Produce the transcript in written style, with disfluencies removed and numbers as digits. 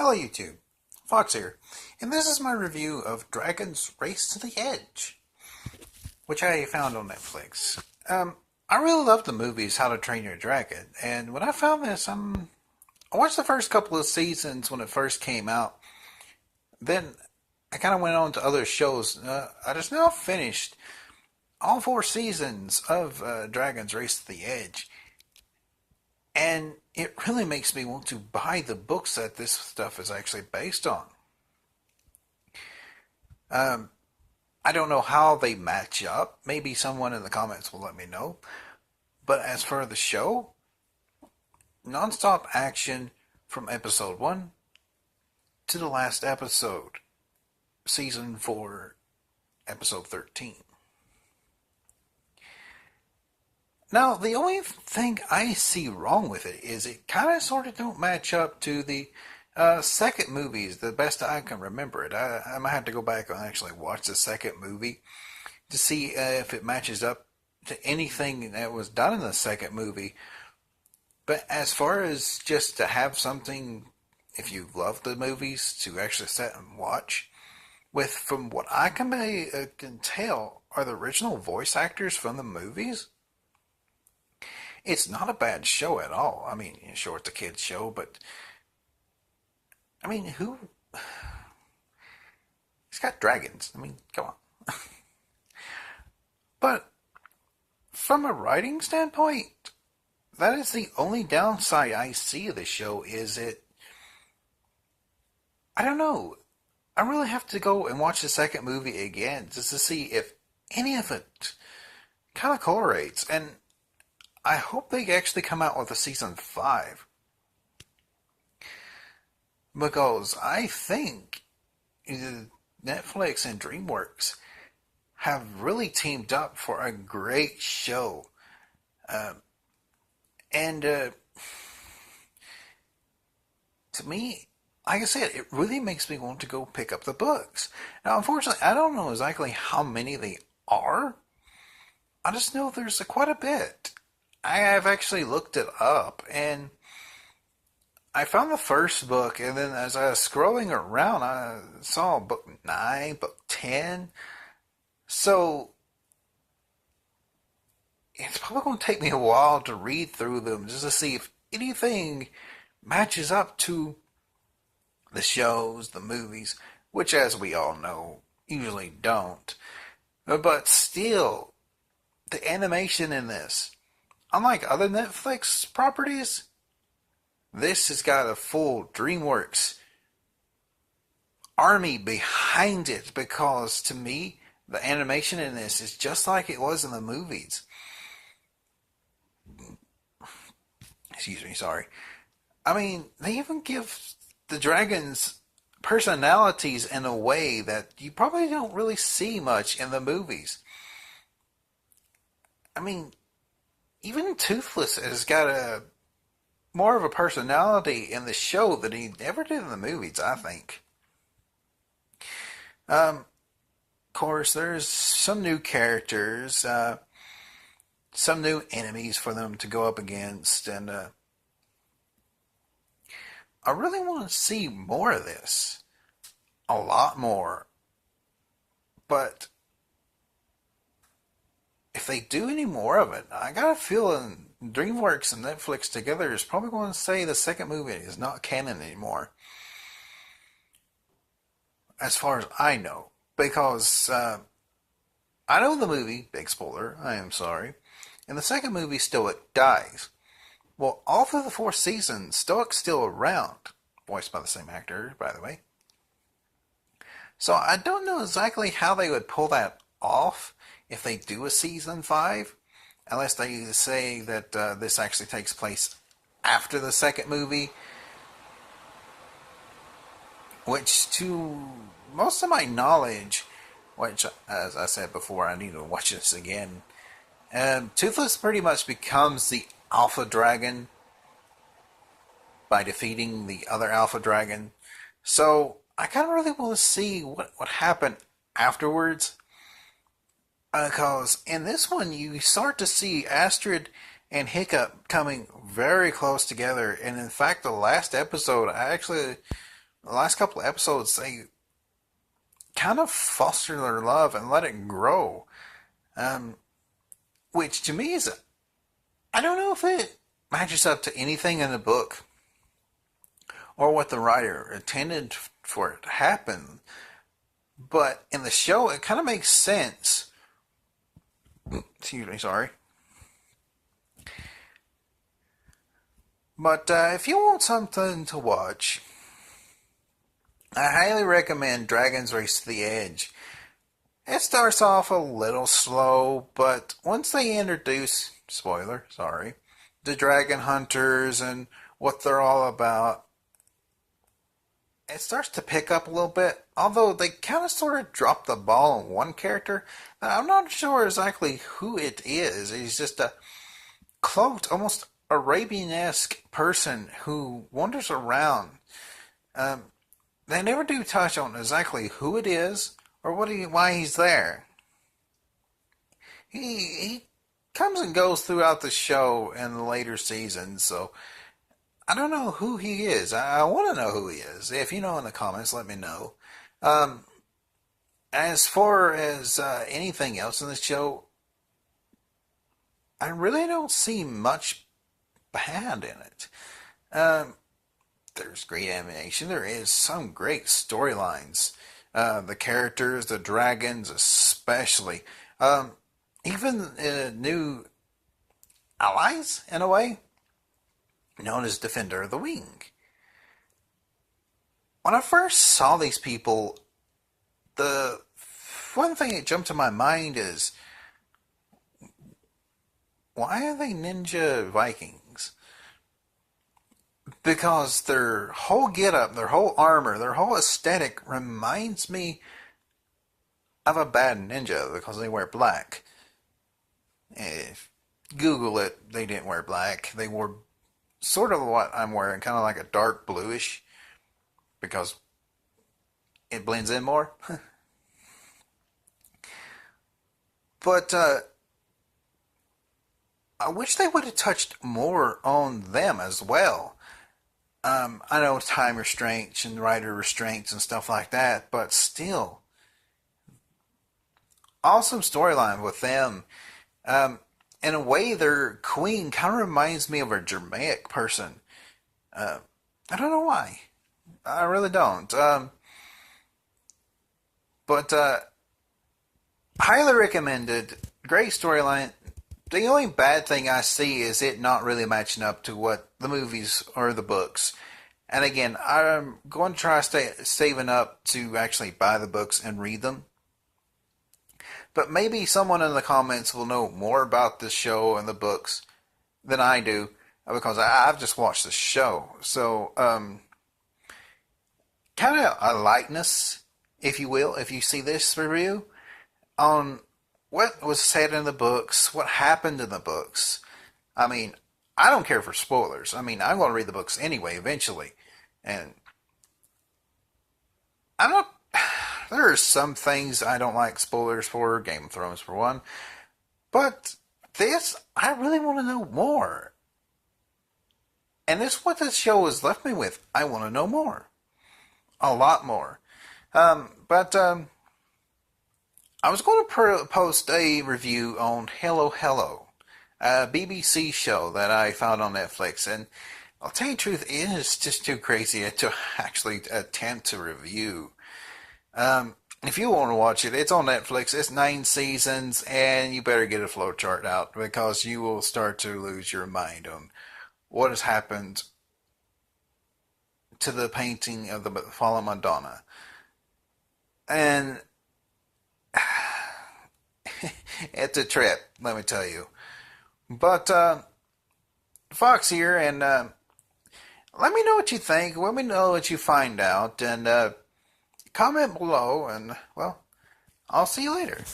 Hello YouTube, Fox here, and this is my review of Dragon's Race to the Edge, which I found on Netflix. I really love the movies How to Train Your Dragon, and when I found this, I watched the first couple of seasons when it first came out. Then I kind of went on to other shows. I just now finished all 4 seasons of Dragon's Race to the Edge, and it really makes me want to buy the books that this stuff is actually based on. Um, I don't know how they match up. Maybe someone in the comments will let me know. But as for the show, non-stop action from episode 1 to the last episode, season 4, episode 13. Now, the only thing I see wrong with it is it kind of sort of don't match up to the second movies, the best I can remember it. I might have to go back and actually watch the second movie to see if it matches up to anything that was done in the second movie. But as far as just to have something, if you love the movies, to actually sit and watch, with, from what I can tell, are the original voice actors from the movies. It's not a bad show at all. I mean, sure, it's a kid's show, but I mean, who? It's got dragons. I mean, come on. But from a writing standpoint, that is the only downside I see of the show. Is it? I don't know. I really have to go and watch the second movie again just to see if any of it kind of correlates. And I hope they actually come out with a season 5. Because I think Netflix and DreamWorks have really teamed up for a great show. And to me, like I said, it really makes me want to go pick up the books. Now, unfortunately, I don't know exactly how many they are. I just know there's quite a bit. I have actually looked it up, and I found the first book, and then as I was scrolling around, I saw book 9, book 10. So, it's probably going to take me a while to read through them just to see if anything matches up to the shows, the movies, which, as we all know, usually don't. But still, the animation in this, unlike other Netflix properties, this has got a full DreamWorks army behind it, because to me, the animation in this is just like it was in the movies. Excuse me, sorry. I mean, they even give the dragons personalities in a way that you probably don't really see much in the movies. I mean, even Toothless has got a more of a personality in the show than he ever did in the movies, I think. Of course, there's some new characters, some new enemies for them to go up against, and I really want to see more of this. A lot more. But if they do any more of it, I got a feeling DreamWorks and Netflix together is probably going to say the second movie is not canon anymore. As far as I know. Because I know the movie, big spoiler, I am sorry. In the second movie, Stoic dies. Well, all through the 4 seasons, Stoic's still around. Voiced by the same actor, by the way. So I don't know exactly how they would pull that off if they do a season 5. Unless they say that this actually takes place after the second movie. Which, to most of my knowledge, which, as I said before, I need to watch this again. Toothless pretty much becomes the Alpha Dragon by defeating the other Alpha Dragon. So, I kind of really want to see what happened afterwards. Because in this one, you start to see Astrid and Hiccup coming very close together. And in fact, the last episode, I actually the last couple of episodes, they kind of foster their love and let it grow. Um, which to me is, I don't know if it matches up to anything in the book or what the writer intended for it to happen. But in the show, it kind of makes sense. Excuse me, sorry. But if you want something to watch, I highly recommend Dragon's Race to the Edge. It starts off a little slow, but once they introduce, spoiler, sorry, the dragon hunters and what they're all about, it starts to pick up a little bit. Although they kind of sort of drop the ball on one character. I'm not sure exactly who it is. He's just a cloaked, almost Arabian-esque person who wanders around. Um, they never do touch on exactly who it is or why he's there. He comes and goes throughout the show in the later seasons, so I don't know who he is. I want to know who he is. If you know in the comments, let me know. Um, as far as anything else in the show, I really don't see much bad in it. Um, there's great animation. There is some great storylines. The characters, the dragons, especially. Um, even new allies, in a way, known as Defender of the Wing. When I first saw these people, the one thing that jumped to my mind is, why are they ninja Vikings? Because their whole getup, their whole armor, their whole aesthetic reminds me of a bad ninja because they wear black. If Google it, they didn't wear black. They wore sort of what I'm wearing, kind of like a dark bluish, because it blends in more. But I wish they would have touched more on them as well. I know time restraints and writer restraints and stuff like that, but still, awesome storyline with them. Um, in a way, their queen kind of reminds me of a Germanic person. Uh, I don't know why. I really don't. But highly recommended. Great storyline. The only bad thing I see is it not really matching up to what the movies or the books. And again, I'm going to try saving up to actually buy the books and read them. But maybe someone in the comments will know more about this show and the books than I do because I've just watched the show. So, kind of a likeness, if you will, if you see this review, on what was said in the books, what happened in the books. I mean, I don't care for spoilers. I mean, I'm going to read the books anyway, eventually. And I'm not. There are some things I don't like spoilers for, Game of Thrones for one. But this, I really want to know more. And this is what this show has left me with. I want to know more. A lot more. But I was going to post a review on Hello Hello, a BBC show that I found on Netflix. And I'll tell you the truth, it is just too crazy to actually attempt to review. If you want to watch it, it's on Netflix. It's 9 seasons, and you better get a flowchart out because you will start to lose your mind on what has happened to the painting of the fallen Madonna. And it's a trip, let me tell you. But Fox here, and let me know what you think. Let me know what you find out, and comment below, and, well, I'll see you later.